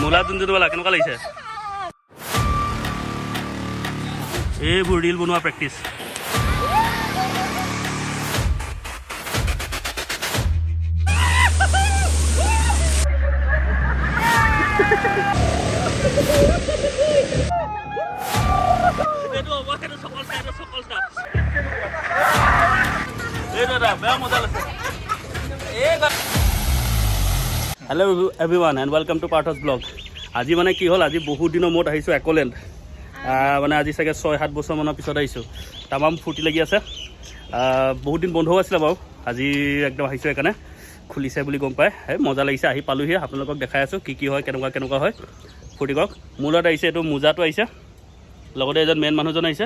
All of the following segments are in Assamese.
মূলা যোনযোনৱালা কেনেকুৱা লাগিছে এইবোৰ ৰিল বনোৱা practice hello' everyone and welcome to Partha's blog আজি মানে কি হ'ল আজি বহুত দিনৰ মূৰত আহিছোঁ একলেণ্ড মানে আজি চাগে 6-7 বছৰমানৰ পিছত আহিছোঁ তামাম ফূৰ্তি লাগি আছে বহুত দিন বন্ধও আছিলে বাৰু আজি একদম আহিছোঁ সেইকাৰণে খুলিছে বুলি গম পায় মজা লাগিছে আহি পালোহি আপোনালোকক দেখাই আছোঁ কি হয় কেনেকুৱা হয় ফূৰ্তি কৰক মোৰ লগত আহিছে এইটো মোজাটো আহিছে লগতে এজন মেইন মানুহজন আহিছে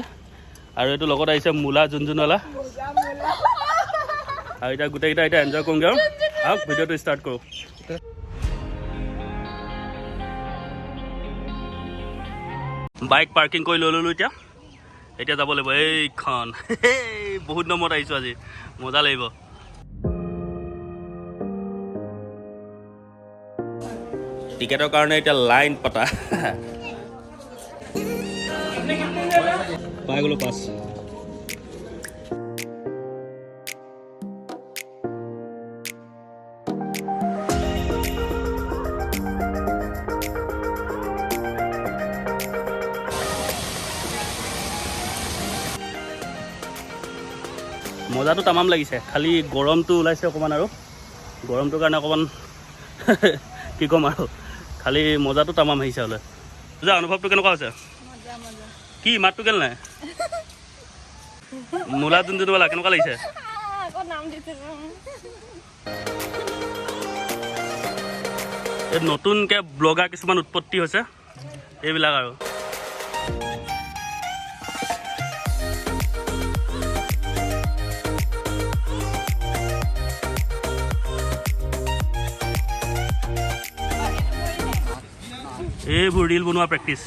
আৰু এইটো লগত আহিছে মূলা যোনযোনৱালা আৰু এতিয়া গোটেইকেইটা এতিয়া এনজয় কৰোঁগৈ আৰু আহক ভিডিঅ'টো ষ্টাৰ্ট কৰোঁ বাইক পাৰ্কিং কৰি লৈ ল'লোঁ এতিয়া যাব লাগিব এইখন বহুত নম্বৰত আহিছোঁ আজি মজা লাগিব টিকেটৰ কাৰণে এতিয়া লাইন পতা পাই গ'লোঁ পাছ মজাটো তামাম লাগিছে খালি গৰমটো ওলাইছে অকণমান আৰু গৰমটোৰ কাৰণে অকণমান কি ক'ম আৰু খালি মজাটো তামাম আহিছে হ'লে পূজা অনুভৱটো কেনেকুৱা হৈছে কি মাতটো কেলে নাই মূলা যোনযোনৱালা কেনেকুৱা লাগিছে এই নতুনকৈ ব্লগাৰ কিছুমান উৎপত্তি হৈছে এইবিলাক আৰু এইবোৰ ৰিল বনোৱা প্ৰেক্টিচ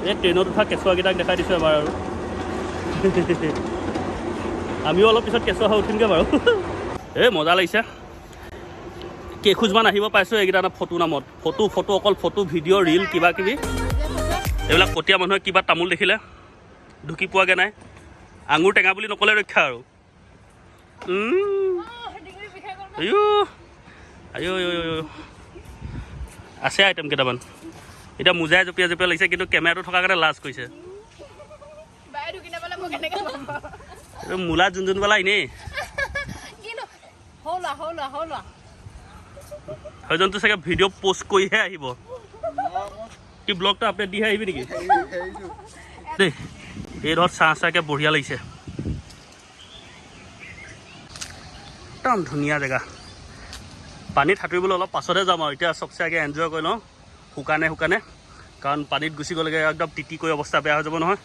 এই ট্ৰেইনত উঠা কেঁচুৱাকেইটাক দেখাই দিছোঁ এবাৰ আৰু আমিও অলপ পিছত কেঁচুৱা হৈ উঠিমগৈ বাৰু এই মজা লাগিছে কেইখোজমান আহিব পাইছোঁ এইকেইটা ফটো নামত ফটো অকল ফটো ভিডিঅ' ৰিল কিবা কিবি এইবিলাক কটীয়া মানুহে কিবা তামোল দেখিলে ঢুকি পোৱাগৈ নাই আঙুৰ টেঙা বুলি নক'লে ৰক্ষা আৰু আইঅ আছে আইটেম কেইটামান এতিয়া মোজাই জঁপিয়াই লাগিছে কিন্তু কেমেৰাটো থকাৰ কাৰণে লাজ কৰিছে এইটো মূলা যোনযোনৱালা এনেই সেইজনটো চাগে ভিডিঅ' পষ্ট কৰিহে আহিব কি ব্লগটো আপডেট দিহে আহিবি নেকি দেই এই ধৰক চাহকৈ বঢ়িয়া লাগিছে একদম ধুনীয়া জেগা পানীত সাঁতুৰিবলৈ অলপ পাছতহে যাম আৰু এতিয়া চবচে আগে এনজয় কৰি লওঁ শুকানে কাৰণ পানীত গুচি গ'লেগে একদম তিতি কৰি অৱস্থা বেয়া হৈ যাব নহয়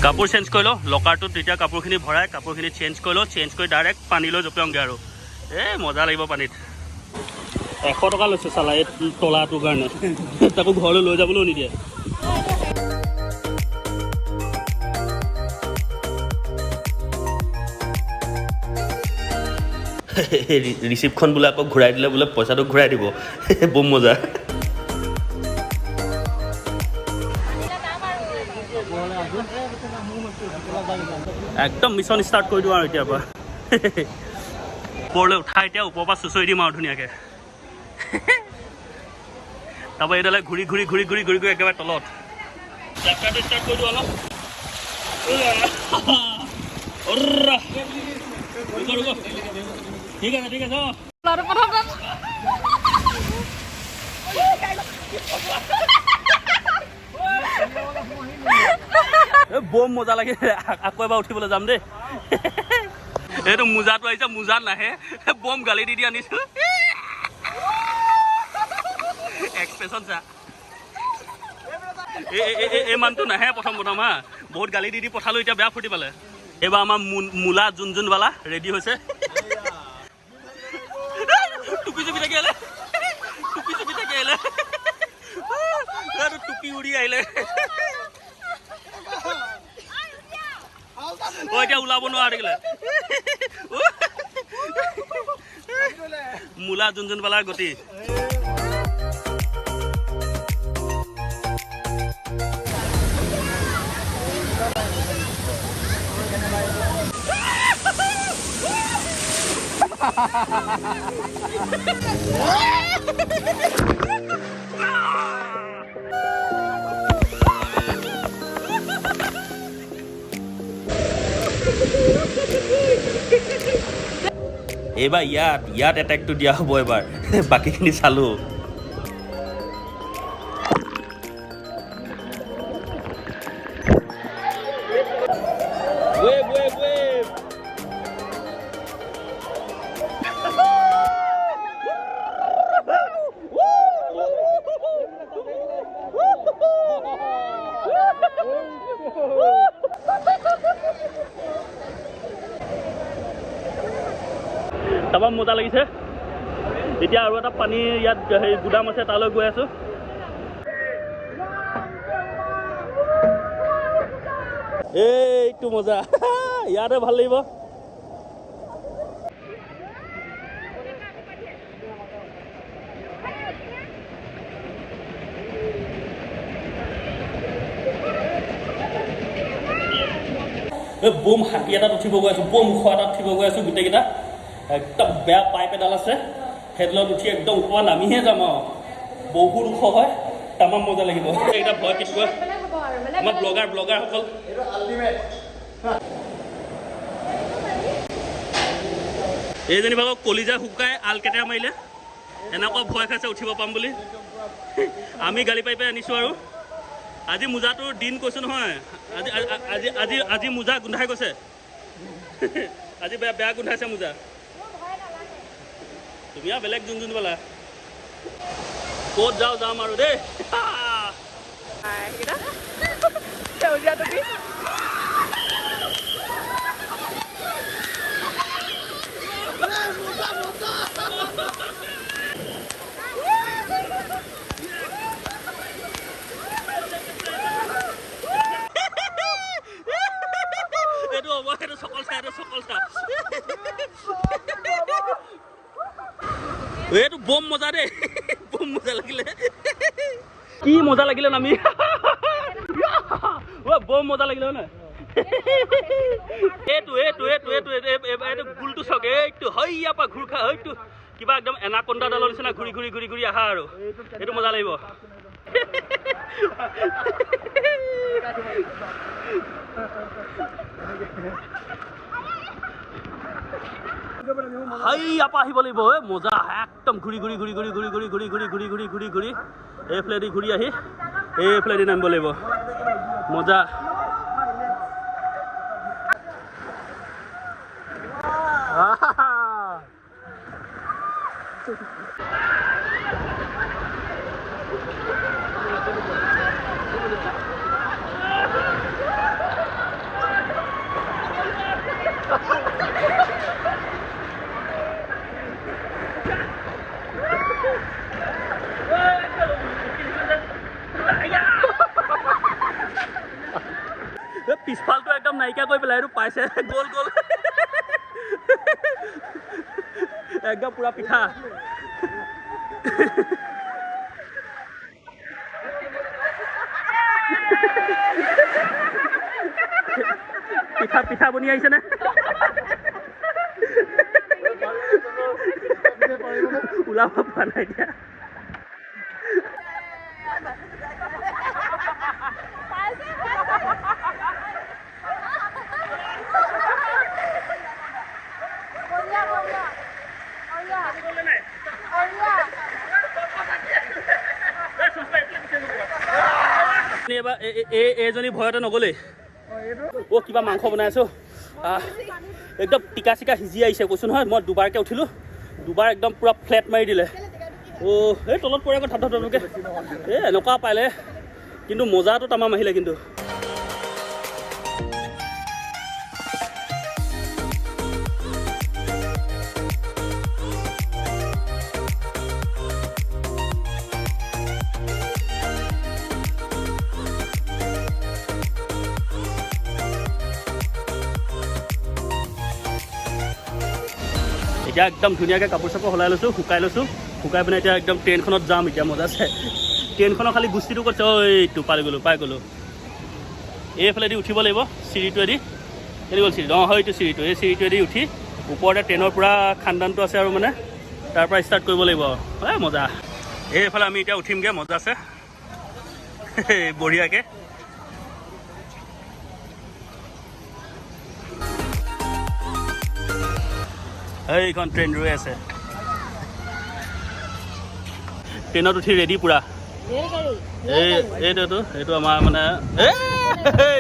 কাপোৰ চেঞ্জ কৰি লওঁ লকাৰটোত তেতিয়া কাপোৰখিনি ভৰাই কাপোৰখিনি চেঞ্জ কৰি লওঁ চেঞ্জ কৰি ডাইৰেক্ট পানীলৈ জঁপিয়াওঁগৈ আৰু মজা লাগিব পানীত 100 টকা লৈছে চালা এই তলাটোৰ কাৰণে তাকো ঘৰলৈ লৈ যাবলৈও নিদিয়ে ৰিচিপ্টখন বোলে আকৌ ঘূৰাই দিলে বোলে পইচাটো ঘূৰাই দিব বম মজা একদম মিছন ষ্টাৰ্ট কৰি দিওঁ আৰু এতিয়াৰ পৰা ওপৰলৈ উঠাই এতিয়া ওপৰৰ পৰা চুচৰি দিম আৰু ধুনীয়াকৈ তাৰপৰা এইডালে ঘূৰি একেবাৰে তলত যাত্ৰাটো ষ্টাৰ্ট কৰি দিওঁ অলপ ঠিক আছে বম মজা লাগে আকৌ এবাৰ উঠিবলৈ যাম দেই এইটো মোজাটো আহিছে মোজা নাহে বম গালি দি আনিছোঁ এক্সপ্ৰেছন চা এই মানুহটো নাহে প্ৰথম হা বহুত গালি দি পঠালোঁ এতিয়া বেয়া ফূৰ্তি পালে এইবাৰ আমাৰ মূলা যোনযোনৱালা ৰেডি হৈছে টুপি চুপি থাকিলে আহিলে এতিয়া ওলাব নোৱাৰা থাকিলে মূলা যোন পালাৰ গতি এইবাৰ ইয়াত এটেকটো দিয়া হ'ব এবাৰ বাকীখিনি চালো তামাম মজা লাগিছে এতিয়া আৰু এটা পানী ইয়াত হেৰি গুদাম আছে তালৈ গৈ আছো এইটো মজা ইয়াতে ভাল লাগিব বোম হাতী এটাত উঠিব গৈ আছো বোম ওখ এটাত উঠিব গৈ আছো গোটেইকেইটা একদম বেয়া পাইপ এডাল আছে সেইডালত উঠি একদম ওপৰ নামিহে যাম আৰু বহুত ওখ হয় তামাম মজা লাগিব এইকেইটা ভয় কেতিয়াবা আমাৰ ব্লগাৰসকল এইজনী ভাগক কলিজা শুকাই আলকেটেৰা মাৰিলে এনেকুৱা ভয় খাইছে উঠিব পাম বুলি আমি গালি পাই আনিছোঁ আৰু আজি মোজাটোৰ দিন কৈছোঁ নহয় আজি মোজা গোন্ধাই গৈছে আজি বেয়া গোন্ধাইছে মোজা তুমি আৰু বেলেগ যোন পালা ক'ত যাম আৰু দেই এইটো বম মজা দেই বম মজা লাগিলে কি মজা লাগিলে নামি বম মজা লাগিলে হয় এইটো গোলটো চাওক এইটো হয় ইয়াৰ পৰা ঘূৰ খা হয়তো কিবা একদম এনাকন্দা ডালৰ নিচিনা ঘূৰি আহা আৰু এইটো মজা লাগিব ইয়াৰপা আহিব লাগিব মজা একদম ঘূৰি এইফালেদি ঘূৰি আহি এইফালেদি নামিব লাগিব মজা পিছফালটো একদম নাইকিয়া কৰি পেলাই এইটো পাইছে গ'ল একদম পুৰা পিঠা পিঠা বনি আহিছে নে ওলাব পৰা নাই এতিয়া এইজনী ভয়তে নগ'লেই কিবা মাংস বনাই আছো একদম টিকা চিকা সিজি আহিছে কৈছোঁ নহয় মই দুবাৰকৈ উঠিলোঁ দুবাৰ একদম পূৰা ফ্লেট মাৰি দিলে এই তলত পৰে আকৌ ধাপধাপকৈ এনেকুৱা পালে কিন্তু মজাটো তামাম আহিলে কিন্তু এতিয়া একদম ধুনীয়াকৈ কাপোৰ চাপোৰ সলাই লৈছোঁ, শুকাই লৈছোঁ, শুকাই পিনে এতিয়া একদম ট্ৰেইনখনত যাম এতিয়া মজা আছে। ট্ৰেইনখনৰ খালি গুষ্টিটো কৰিছে, এইটো পাই গ'লোঁ। এইফালেদি উঠিব লাগিব চিৰিটোৱেদি, কেনে গ'ল চিৰিটো, অঁ হয় এইটো চিৰিটো, এই চিৰিটোৱেদি উঠি ওপৰতে ট্ৰেইনৰ পূৰা খান্দানটো আছে আৰু মানে তাৰ পৰা ষ্টাৰ্ট কৰিব লাগিব। মজা। এইফালে আমি এতিয়া উঠিমগৈ, মজা আছে বঢ়িয়াকৈ। এইখন ট্ৰেইন ৰৈ আছে, ট্ৰেইনত উঠি ৰেডি পূৰা। এইটো আমাৰ মানে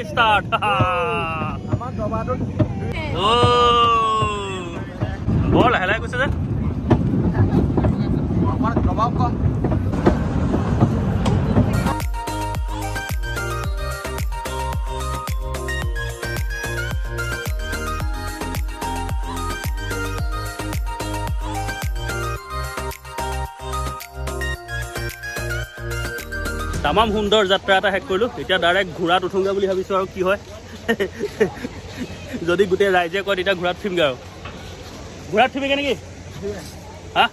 ষ্টাৰ্ট। বৰ লাহে লাহে গৈছে যে। তামাম সুন্দৰ যাত্ৰা এটা শেষ কৰিলোঁ। এতিয়া ডাইৰেক্ট ঘোঁৰাত উঠোঁগৈ বুলি ভাবিছোঁ আৰু কি হয়। যদি গোটেই ৰাইজে কয় তেতিয়া ঘোঁৰাত উঠিমগৈ আৰু। ঘোঁৰাত উঠিবিগৈ নেকি? হা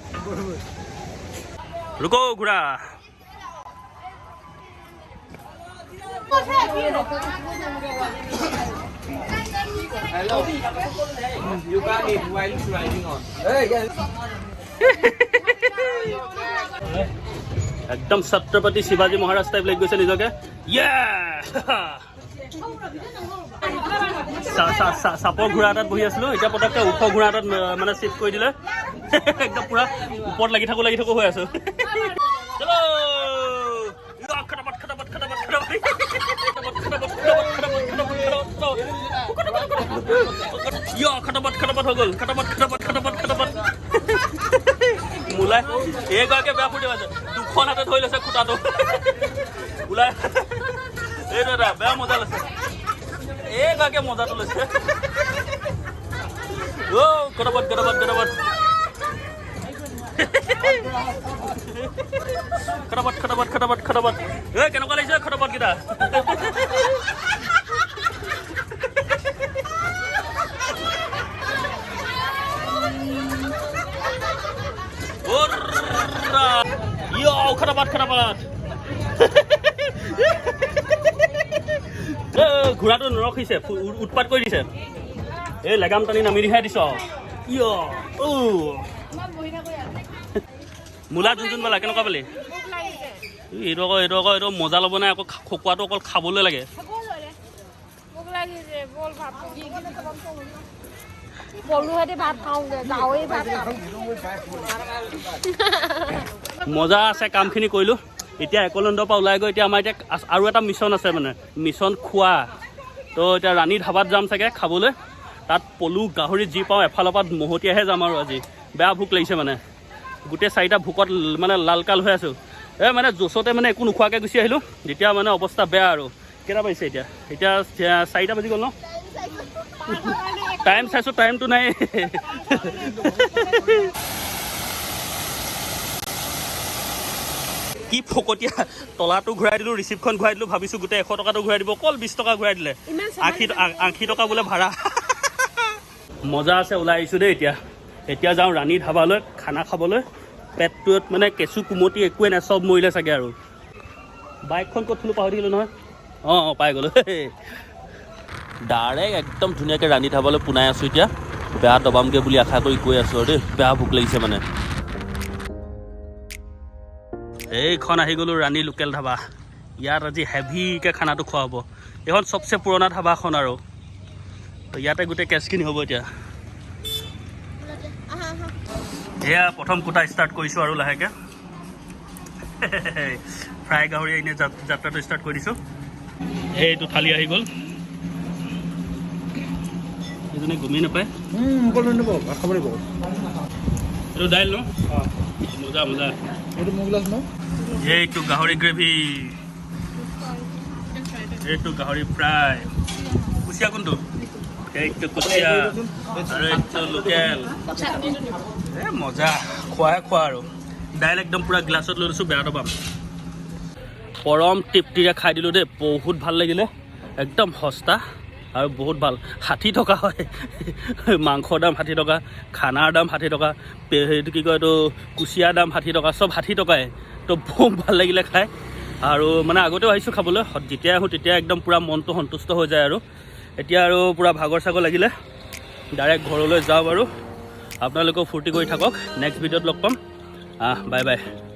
ৰুকো ঘোঁৰা। একদম ছত্ৰপতি শিৱাজী মহাৰাজ টাইপ লাগি গৈছে নিজকে। চাপৰ ঘোঁৰা এটাত বহি আছিলোঁ, এতিয়া পটককৈ ওখ ঘোঁৰা এটাত মানে চিফ্ট কৰি দিলে। একদম পূৰা ওপৰত লাগি থাকোঁ হৈ আছোঁ। খটাপট হৈ গ'ল, খটাপট। মোলাই এইগৰাকীয়ে বেয়া ফুৰ্তি পাইছে, দুখন হাতে ধৰি লৈছে খুটাটো ওলাই। এইটো এটা বেয়া মজা লৈছে, এইগৰাকীয়ে মজাটো লৈছে। খটাপট। কেনেকুৱা লাগিছে খটাপট কেইটা? খটাপট। ঘোঁৰাটো নৰখিছে, উৎপাত কৰি দিছে। এই লেগাম টানি নামি দিহে দিছ। মূলা যোন পালা, কেনেকুৱা পালি? এইটো আকৌ মজা ল'ব নাই, আকৌ খকুৱাটো অকল খাবলৈ লাগে। মজা আছে, কামখিনি কৰিলোঁ। এতিয়া একলেণ্ডৰ পৰা ওলাই গৈ এতিয়া আমাৰ এতিয়া আৰু এটা মিছন আছে, মানে মিছন খোৱা। তো এতিয়া ৰাণী ধাবাত যাম চাগে খাবলৈ। তাত পলু গাহৰি যি পাওঁ এফালৰ পৰা মহতিয়াহে যাম আৰু আজি। বেয়া ভোক লাগিছে মানে, গোটেই 4টা ভোকত মানে লালকাল হৈ আছোঁ। মানে জোচতে মানে একো নোখোৱাকৈ গুচি আহিলোঁ, যেতিয়া মানে অৱস্থা বেয়া আৰু। কেইটা বাজিছে এতিয়া 4টা বাজি গ'ল ন? টাইম চাইছোঁ, টাইমটো নাই। কি ফকতীয়া, তলাটো ঘূৰাই দিলোঁ, ৰিচিপ্টখন ঘূৰাই দিলোঁ, ভাবিছোঁ গোটেই 100 টকাটো ঘূৰাই দিব, অকল 20 টকা ঘূৰাই দিলে। 80 টকা বোলে ভাড়া। মজা আছে, ওলাই আহিছোঁ দেই। এতিয়া যাওঁ ৰাণী ধাবালৈ খানা খাবলৈ। পেটটোত মানে কেঁচু কুমতি একোৱে নাই, চব মৰিলে চাগে আৰু। বাইকখন ক'ত থলোঁ পাহৰি থাকিলোঁ নহয়। অঁ পাই গ'লোঁ। ডাইৰেক্ট একদম ধুনীয়াকৈ ৰাণী ধাবালৈ পোনাই আছোঁ এতিয়া। বেয়া দবামগৈ বুলি আশা কৰি কৈ আছোঁ আৰু দেই, বেয়া ভোক লাগিছে মানে। এইখন আহি গ'লোঁ ৰাণী লোকেল ধাবা। ইয়াত আজি হেভিকৈ খানাটো খোৱা হ'ব। এইখন চবচে পুৰণা ধাবাখন আৰু। ইয়াতে গোটেই কেছখিনি হ'ব এতিয়া। এয়া প্ৰথম কোটা ষ্টাৰ্ট কৰিছোঁ আৰু লাহেকৈ। ফ্ৰাই গাহৰি এনে যাত্ৰাটো ষ্টাৰ্ট কৰি দিছোঁ। এইটো থালি আহি গ'ল, এইজনে গমেই নাপায়। এইটো দাইল ন? মজা। এইটো গাহৰি গ্ৰেভি, এইটো গাহৰি ফ্ৰাই। কুচিয়া কোনটো? এইটো কুচিয়া আৰু এইটো লোকেল। মজা, খোৱা আৰু। দাইল একদম পূৰা গ্লাছত লৈ লৈছোঁ, বেয়া নাপাম। পৰম তৃপ্তিৰে খাই দিলোঁ দেই, বহুত ভাল লাগিলে। একদম সস্তা, আৰু বহুত ভাল 60 টকা হয় মাংসৰ দাম 60 টকা খানাৰ দাম 60 টকা সেইটো কি কয় এইটো কুচিয়াৰ দাম 60 টকা চব 60 টকাই তো বহুত ভাল লাগিলে খাই আৰু মানে আগতেও আহিছোঁ খাবলৈ যেতিয়া আহোঁ তেতিয়া একদম পূৰা মনটো সন্তুষ্ট হৈ যায় আৰু এতিয়া আৰু পূৰা ভাগৰ চাগৰ লাগিলে ডাইৰেক্ট ঘৰলৈ যাওঁ আৰু আপোনালোকেও ফূৰ্তি কৰি থাকক নেক্সট ভিডিঅ'ত লগ পাম বাই বাই